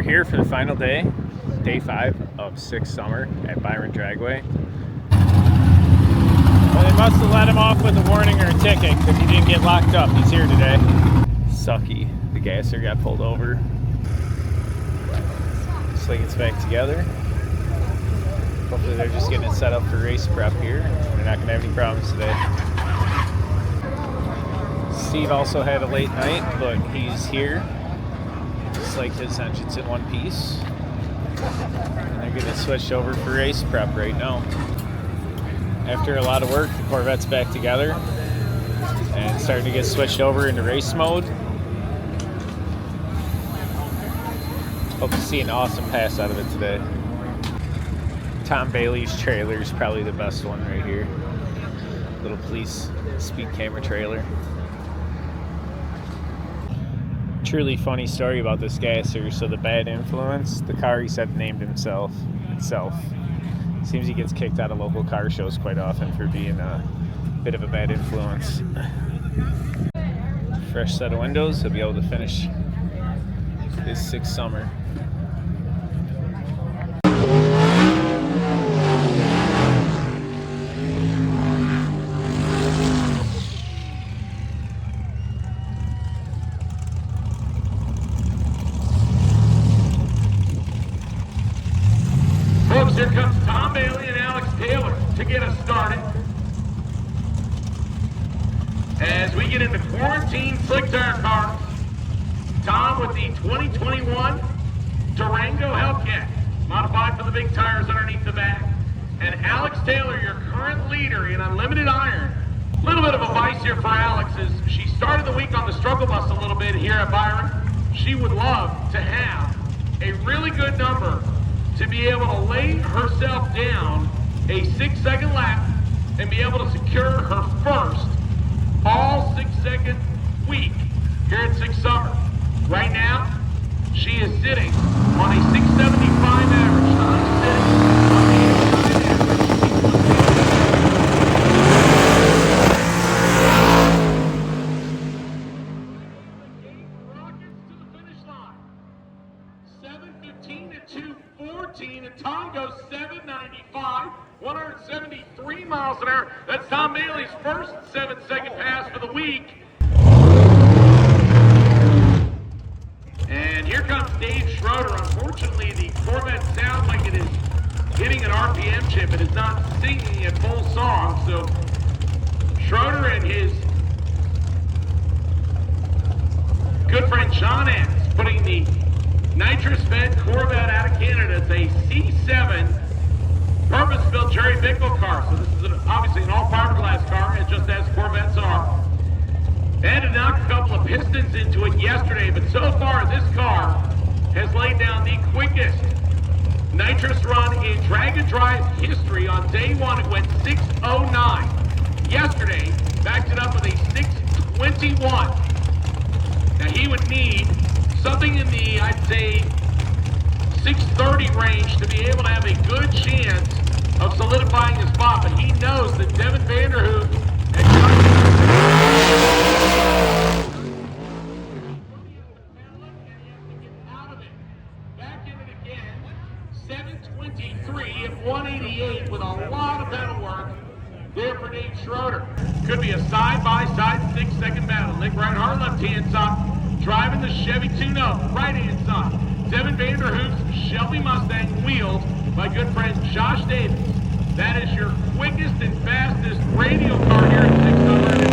We're here for the final day, day 5 of 6 summer at Byron Dragway. Well, they must have let him off with a warning or a ticket because he didn't get locked up. He's here today. Sucky. The gasser got pulled over. Looks like it's back together. Hopefully they're just getting it set up for race prep here. They're not going to have any problems today. Steve also had a late night, but he's here. Just like his engine's in one piece. And they're getting it switched over for race prep right now. After a lot of work, the Corvette's back together and starting to get switched over into race mode. Hope to see an awesome pass out of it today. Tom Bailey's trailer is probably the best one right here. Little police speed camera trailer. Truly funny story about this gasser. So the bad influence, the car he said named itself. Seems he gets kicked out of local car shows quite often for being a bit of a bad influence. Fresh set of windows, he'll be able to finish his 6th summer. Folks, here comes Tom Bailey and Alex Taylor to get us started. As we get into quarantine slick tire cars, Tom with the 2021 Durango Hellcat, modified for the big tires underneath the back. And Alex Taylor, your current leader in unlimited iron. A little bit of advice here for Alex is she started the week on the struggle bus a little bit here at Byron. She would love to have a really good number to be able to lay herself down a 6-second lap and be able to secure her first all 6-second week here at 6 Summer. Right now, she is sitting on a 675 average. Not sitting on the 89 average. Rockets to the finish line. 7:15 to 2:14, and Tom goes 7:95, 173 miles an hour. That's Tom Bailey's first 7-second pass for the week. And here comes Dave Schroeder. Unfortunately, the Corvette sounds like it is hitting an RPM chip. It is not singing a full song. So Schroeder and his good friend Sean Ants putting the nitrous-fed Corvette out of Canada. It's a C7 purpose-built Jerry Bickle car. So this is obviously an all-fiberglass car, and just as Corvettes are. They had to knock a couple of pistons into it yesterday, but so far this car has laid down the quickest nitrous run in drag and drive history. On day 1, it went 6:09. Yesterday, backed it up with a 6:21. Now he would need something in the, I'd say, 6:30 range to be able to have a good chance of solidifying his spot, but he knows that Devin Vanderhoof and out of it. Back in it again. 7:23 at 188 with a lot of pedal work there for Dave Schroeder. Could be a side-by-side 6-second battle. Nick Reinhardt, left-hand side, driving the Chevy 2-0, right-hand side. Devin Vanderhoof's Shelby Mustang, wheeled by good friend Josh Davis. That is your quickest and fastest radial car here at 600 and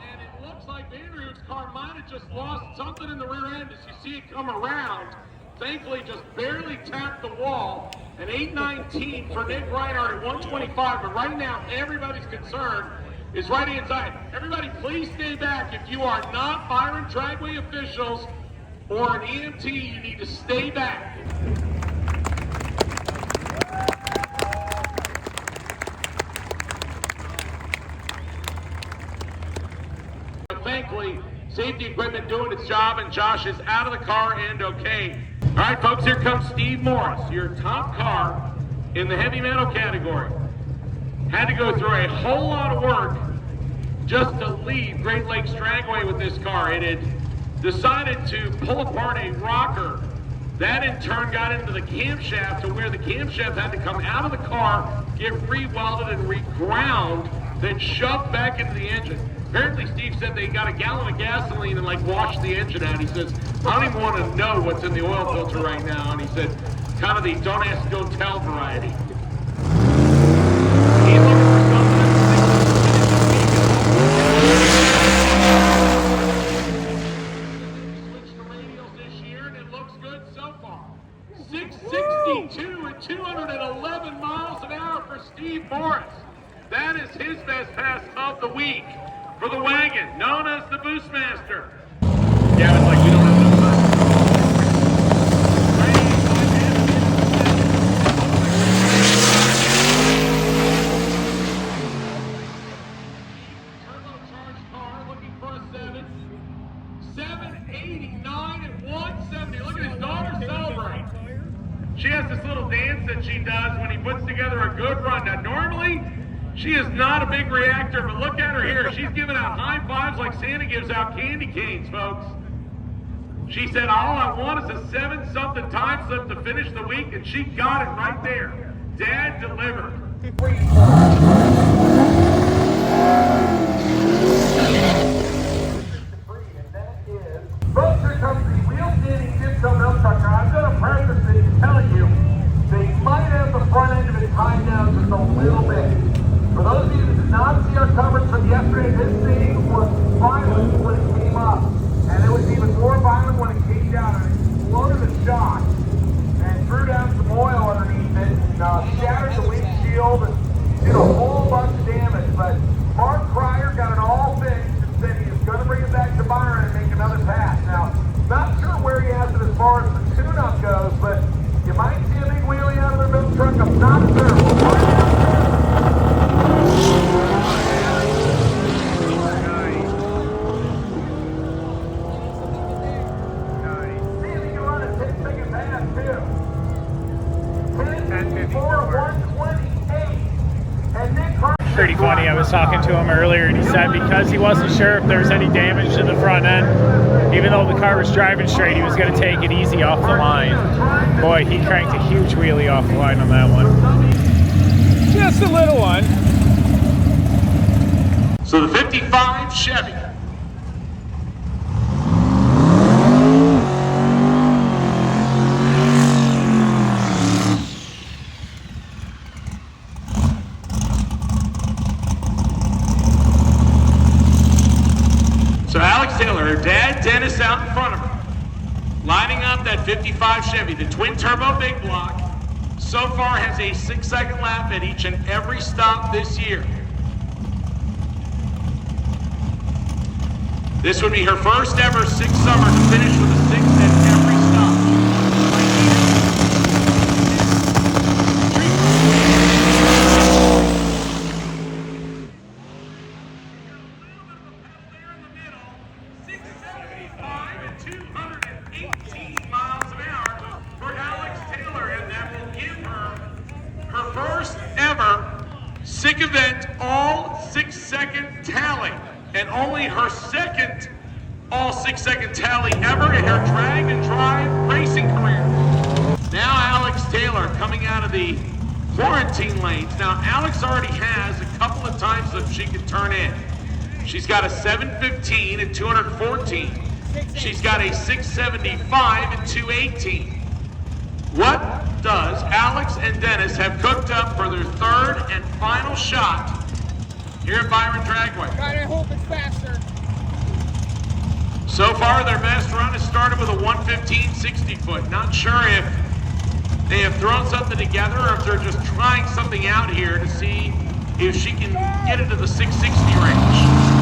And it looks like Vanderhoof's car might have just lost something in the rear end as you see it come around. Thankfully, just barely tapped the wall. An 8:19 for Nick Reinhardt at 125, but right now everybody's concern is right-hand side. Everybody, please stay back. If you are not Byron Dragway officials or an EMT, you need to stay back. Thankfully, safety equipment doing its job, and Josh is out of the car and okay. All right, folks, here comes Steve Morris, your top car in the heavy metal category. had to go through a whole lot of work just to leave Great Lakes Dragway with this car. It had decided to pull apart a rocker. That in turn got into the camshaft to where the camshaft had to come out of the car, get re-welded and re-ground, then shoved back into the engine. Apparently Steve said they got a gallon of gasoline and like washed the engine out. He says, I don't even want to know what's in the oil filter right now. And he said, kind of the don't ask, don't tell variety. He's looking for something switched to radials this year and it looks good so far. 662 and 211 miles an hour for Steve Morris. That is his best pass of the week for the wagon, known as the Boostmaster. Yeah, it's like we don't have enough time. Turbocharged car looking for a 789 and 170. Look at his daughter celebrate. She has this little dance that she does when he puts together a good run. Now, normally, she is not a big reactor, but look at her here. She's giving out high fives like Santa gives out candy canes, folks. She said, all I want is a 7-something time slip to finish the week, and she got it right there. Dad delivered. Folks, here comes the wheel-standing dip-toe milk truck. Now, I've done a practice thing telling you they might have the front end of it tied down just a little bit. For those of you that did not see our coverage from yesterday, this thing was violent when it came up. And it was even more violent when it came down and it exploded a shock and threw down some oil underneath it and shattered the windshield and did a whole bunch of damage. But Mark Cryer got it all fixed and said he is going to bring it back to Byron and make another pass. Now, not sure where he has it as far as the tune-up goes, but you might see a big wheelie out of their milk truck. I'm not sure. We'll find out. Pretty funny. I was talking to him earlier and he said because he wasn't sure if there was any damage to the front end, even though the car was driving straight, he was going to take it easy off the line. Boy, he cranked a huge wheelie off the line on that one. Just a little one. So the 55 Chevy. So Alex Taylor, her dad Dennis out in front of her, lining up that 55 Chevy, the twin turbo big block, so far has a 6-second lap at each and every stop this year. This would be her first ever 6 summer to finish with a 6 at every stop. Sick event, all 6-second tally, and only her second all 6-second tally ever in her drag and drive racing career. Now Alex Taylor coming out of the quarantine lanes. Now Alex already has a couple of times that she can turn in. She's got a 715 and 214. She's got a 675 and 218. What does Alex and Dennis have cooked up for their third and final shot here at Byron Dragway? I hope it's faster. So far, their best run has started with a 115 60 foot. Not sure if they have thrown something together or if they're just trying something out here to see if she can get into the 660 range.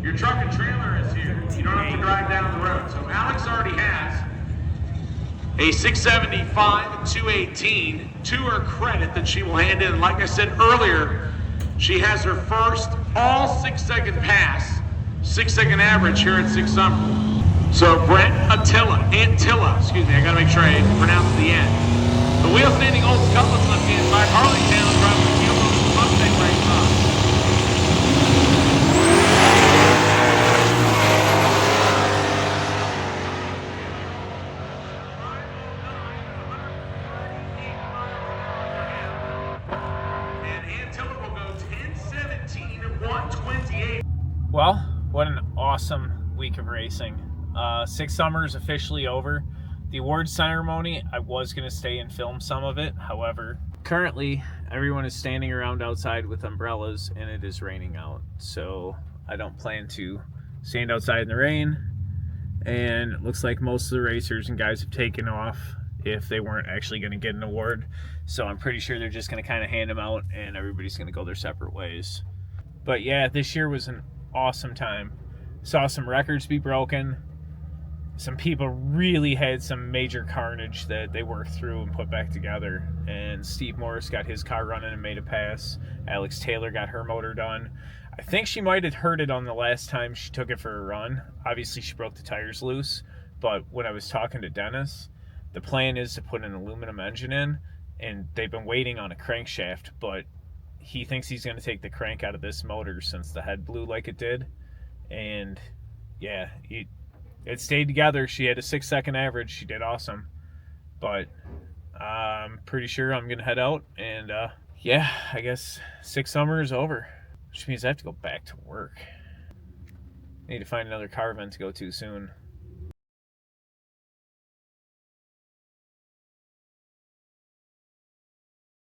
Your truck and trailer is here. You don't have to drive down the road. So Alex already has a 675 and 218 to her credit that she will hand in. Like I said earlier, she has her first all 6-second pass, 6-second average here at Six Summer. So Antilla, excuse me, I gotta make sure I pronounce the end. The wheel standing Old Scotland's left hand side, Harleytown driving the Yellow Mustang right side. Well, what an awesome week of racing. Six Summers officially over. The awards ceremony, I was going to stay and film some of it. However, currently everyone is standing around outside with umbrellas and it is raining out. So I don't plan to stand outside in the rain. And it looks like most of the racers and guys have taken off if they weren't actually going to get an award. So I'm pretty sure they're just going to kind of hand them out and everybody's going to go their separate ways. But yeah, this year was an awesome time. Saw some records be broken. Some people really had some major carnage that they worked through and put back together. And Steve Morris got his car running and made a pass. Alex Taylor got her motor done. I think she might have hurt it on the last time she took it for a run. Obviously, she broke the tires loose. But when I was talking to Dennis, the plan is to put an aluminum engine in. And they've been waiting on a crankshaft, but he thinks he's going to take the crank out of this motor since the head blew like it did. And yeah, it stayed together. She had a 6-second average. She did awesome. But I'm pretty sure I'm going to head out. And yeah, I guess Six Summer is over. Which means I have to go back to work. I need to find another car event to go to soon.